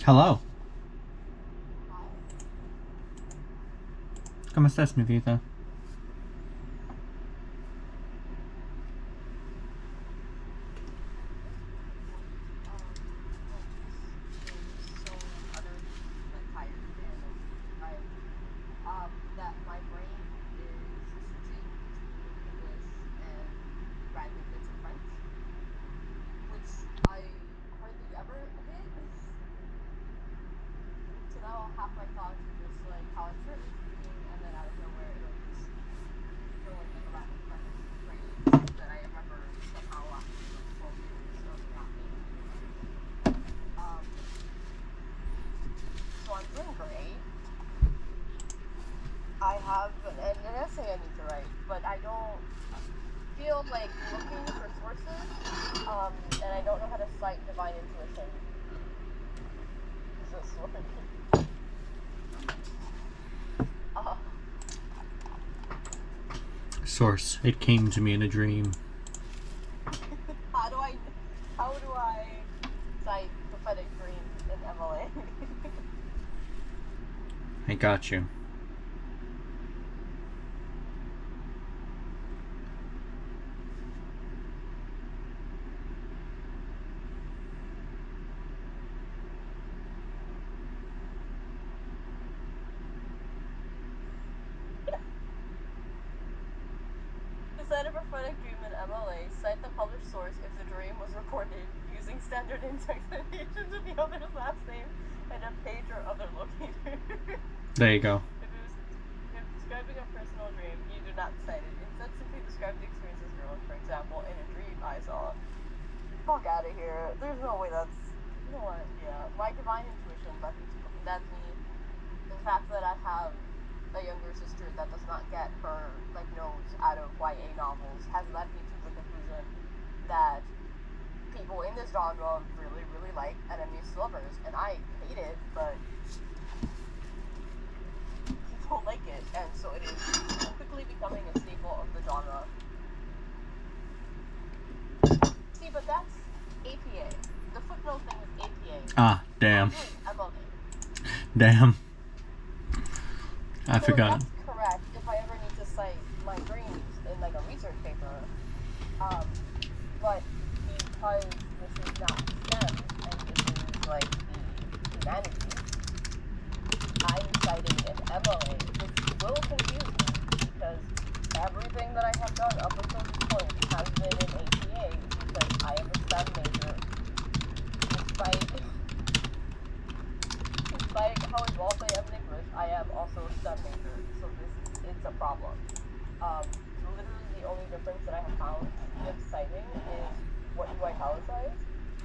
Hello. ¿Cómo estás, mi vida? That my brain is switching between English and random bits of French, which I hardly ever hit. So now half my thoughts are just like how I'm sure it's speaking, and then out of nowhere it'll just go like a random French phrase that I remember somehow after like 12 years of not being able to remember. Um, so I'm doing great. I have an essay I need to write, but I don't feel like looking for sources, and I don't know how to cite divine intuition. Is this working? Source. It came to me in a dream. How do I cite prophetic dreams in MLA? I got you. To cite a prophetic dream in MLA, cite the published source if the dream was recorded using standard in-text annotations with the other's last name and a page or other locator. There you go. If describing a personal dream, you do not cite it. Instead, simply describe the experience as your own. For example, in a dream I saw. Fuck out of here. There's no way that's... You know what? Yeah. My divine intuition led me the fact that I have a younger sister that does not get her nose out of YA novels has led me to the conclusion that people in this genre really, really like enemies to lovers, and I hate it, but people like it, and so it is quickly becoming a staple of the genre. See, but that's APA. The footnote thing is APA. Ah, damn. MLA. Damn. I So forgot. that's correct if I ever need to cite my dreams in a research paper. But because this is not STEM and this is the humanities, I'm citing an MLA, which will confuse me because everything that I have done up until this point has been in APA because I am a STEM major. Despite how involved I am in English, I am also a STEM major, so it's a problem. Literally the only difference that I have found with citing is what you italicize,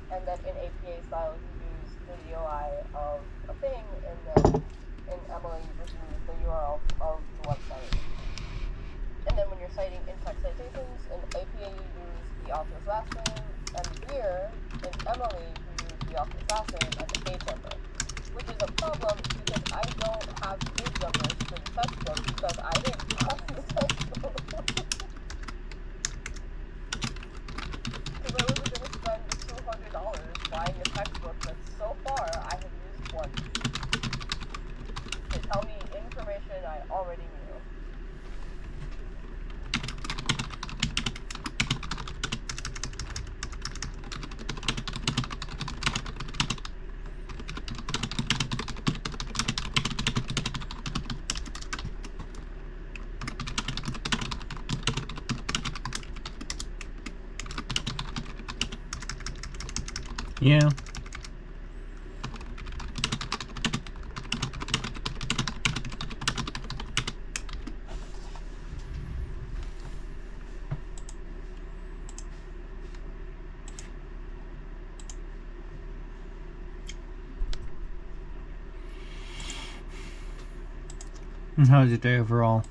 and then in APA style you use the DOI of a thing, and then in MLA you just use the URL of the website. And then when you're citing in-text citations, in APA you use the author's last name and the year, in MLA you use the author's last name and the page number. Which is a problem because I don't have page numbers for the textbook because I didn't have the textbook. Because I wasn't going to spend $200 buying a textbook that so far I have used once to tell me information I already knew. Yeah. And how was your day overall?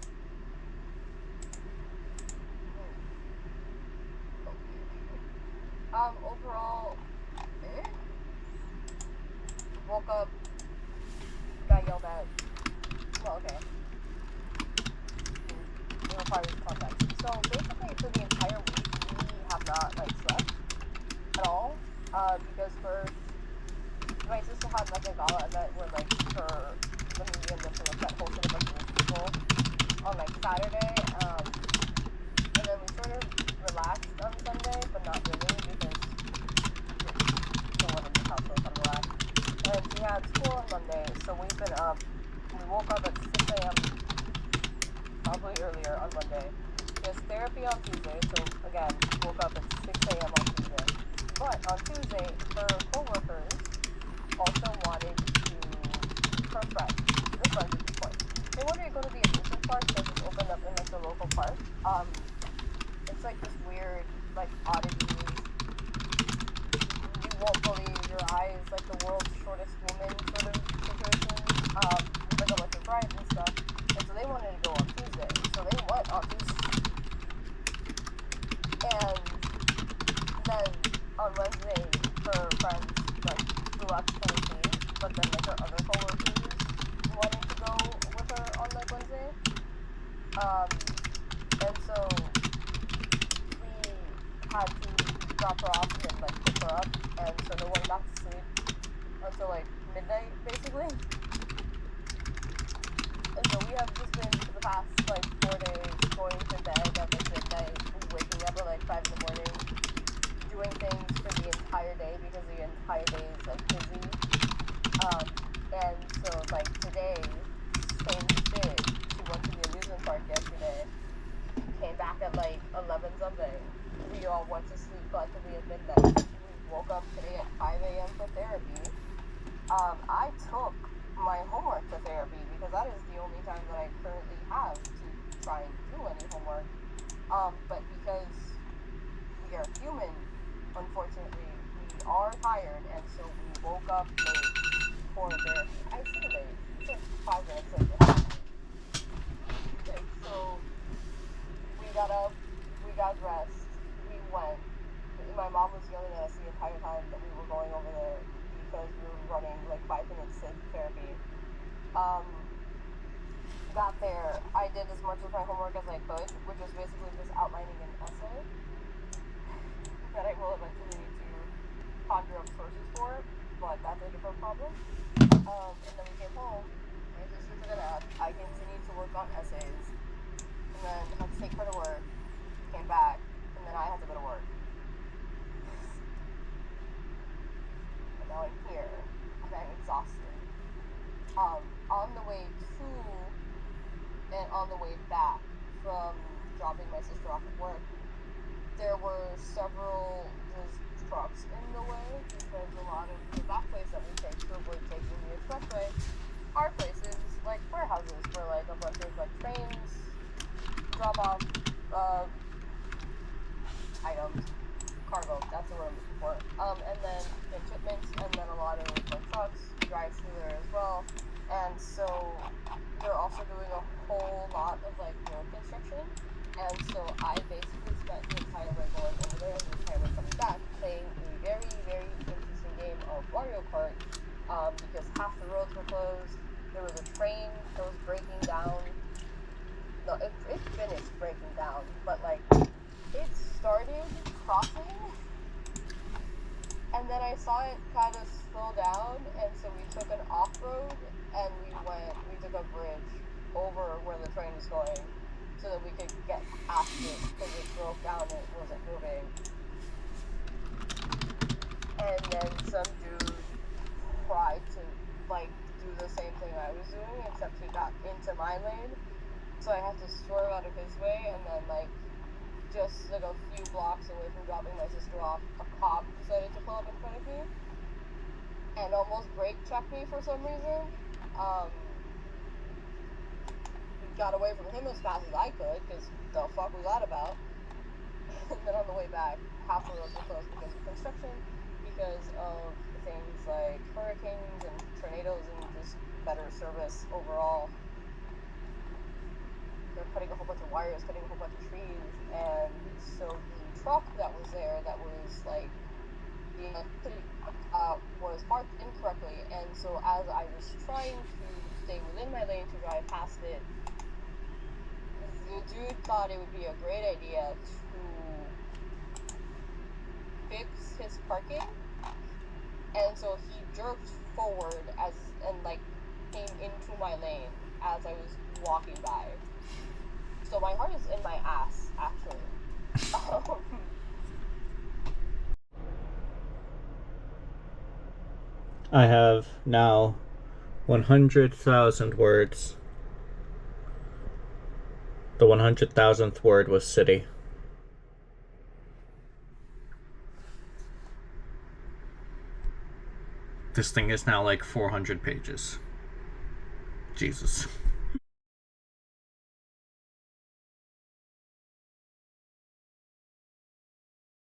Overall, woke up, got yelled at. Well, okay. It requires context. So basically, for the entire week, we have not slept at all. Because first, my sister had like a gala event where like the museum that she was at hosted a bunch of people on like Saturday. And then we sort of relaxed on Sunday, but not really because no one in the house was relaxed. And we had school on Monday, so we've been up. We woke up at 6 a.m. probably earlier on Monday. There's therapy on Tuesday, so again, woke up at 6 a.m. on Tuesday. But on Tuesday, her coworkers also wanted to, her friends, the friends at this point, they wanted to go to the amusement park because it's opened up in like the local park. It's like this weird, like oddity. You won't believe your eyes, like the world's shortest woman sort of situation. Like a bunch of rides and stuff. And so they wanted to go on Tuesday. So they went on Tuesday. And then on Wednesday, her friends like flew out to Tennessee, but then like her other coworkers wanted to go with her on like Wednesday. And so we had to drop her off and then like pick her up, and so no one got to sleep until like midnight basically. And so we have just been for the past like 4 days going to bed at like midnight, waking up at like 5 in the morning, doing things for the entire day because the entire day is like busy. And so like today, same shit. She went to the amusement park yesterday, came back at like 11 something. We all went to sleep collectively at midnight. We woke up today at 5 a.m. for therapy. I took my homework to therapy because that is the only time that I currently have to try and do any homework. But because we are human, unfortunately, we are tired, and so we woke up late for therapy. I say late, it's like 5 minutes late. Okay, so we got up, we got dressed, we went. My mom was yelling at us the entire time that we were going over there because we were running like 5 minutes to therapy. Got there, I did as much of my homework as I could, which was basically just outlining an essay that I will eventually need to conjure up sources for, but that's a different problem. And then we came home, my sister took a nap, I continued to work on essays, and then had to take her to work, came back, and then I had to go to work. And now I'm here, and I'm exhausted. On the way to and on the way back from dropping my sister off at work, there were several just trucks in the way because a lot of the back place that we take to avoid taking the expressway are places like warehouses for like a bunch of like trains, drop off items, cargo, that's the word I'm looking for. And then shipments, and then a lot of like trucks drive through there as well. And so they're also doing a whole lot of like road construction. And so I basically spent the entire way going over there and the entire way coming back playing a very, very interesting game of Mario Kart. Because half the roads were closed. There was a train that was breaking down. No, it finished breaking down, but like it started crossing. And then I saw it kind of slow down, and so we took an off-road, and we took a bridge over where the train was going, so that we could get past it, because it broke down and it wasn't moving. And then some dude tried to, like, do the same thing I was doing, except he got into my lane, so I had to swerve out of his way, and then, like, just like a few blocks away from dropping my sister off, a cop decided to pull up in front of me and almost brake checked me for some reason. Got away from him as fast as I could, because the fuck was that about? And then on the way back, half the roads were closed because of construction, because of things like hurricanes and tornadoes and just better service overall. They're cutting a whole bunch of wires, cutting a whole bunch of trees, and so the truck that was there that was like being was parked incorrectly, and so as I was trying to stay within my lane to drive past it, the dude thought it would be a great idea to fix his parking and so he jerked forward and like came into my lane as I was walking by. So my heart is in my ass, actually. I have now 100,000 words. The 100,000th word was city. This thing is now like 400 pages. Jesus.